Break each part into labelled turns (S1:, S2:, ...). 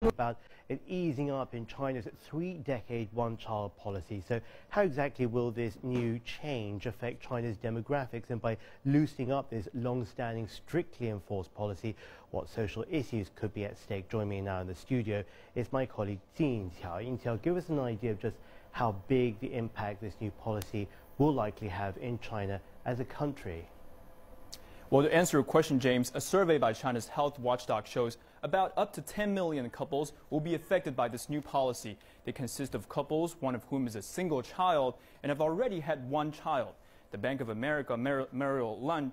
S1: about an easing up in China's three-decade one-child policy. So how exactly will this new change affect China's demographics? And by loosening up this long-standing, strictly enforced policy, what social issues could be at stake? Joining me now in the studio is my colleague Yingqiao. Yingqiao, give us an idea of just how big the impact this new policy will likely have in China as a country.
S2: Well, to answer your question, James, a survey by China's health watchdog shows about up to 10 million couples will be affected by this new policy. They consist of couples, one of whom is a single child, and have already had one child. The Bank of America Merrill Lynch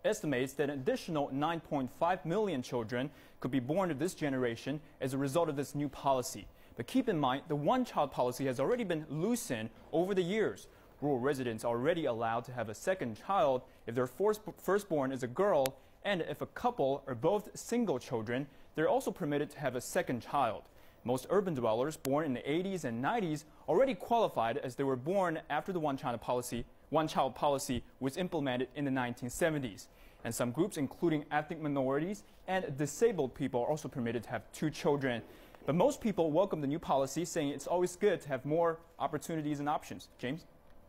S2: estimates that an additional 9.5 million children could be born to this generation as a result of this new policy. But keep in mind, the one-child policy has already been loosened over the years. Rural residents are already allowed to have a second child if their firstborn is a girl, and if a couple are both single children, they're also permitted to have a second child. Most urban dwellers born in the 80s and 90s already qualified as they were born after the one-child policy was implemented in the 1970s. And some groups, including ethnic minorities and disabled people, are also permitted to have two children. But most people welcome the new policy, saying it's always good to have more opportunities and options. James?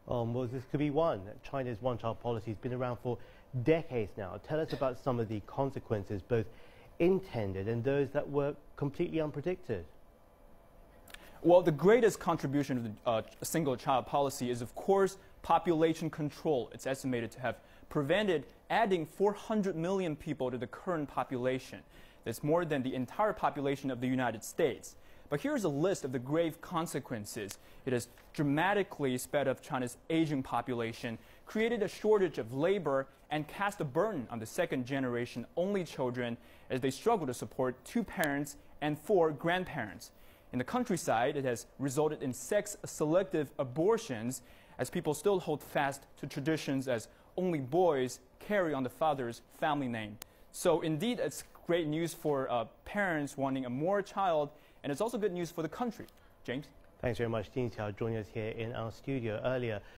S1: Well, this could be one. China's one-child policy has been around for decades now. Tell us about some of the consequences, both intended and those that were completely unpredicted.
S2: Well, the greatest contribution of the single-child policy is, of course, population control. It's estimated to have prevented adding 400 million people to the current population. That's more than the entire population of the United States. But here's a list of the grave consequences. It has dramatically sped up China's aging population, created a shortage of labor, and cast a burden on the second-generation only children as they struggle to support two parents and four grandparents. In the countryside, it has resulted in sex-selective abortions as people still hold fast to traditions as only boys carry on the father's family name. So indeed, it's great news for parents wanting a more child, and it's also good news for the country. James?
S1: Thanks very much, Yingqiao, joining us here in our studio earlier.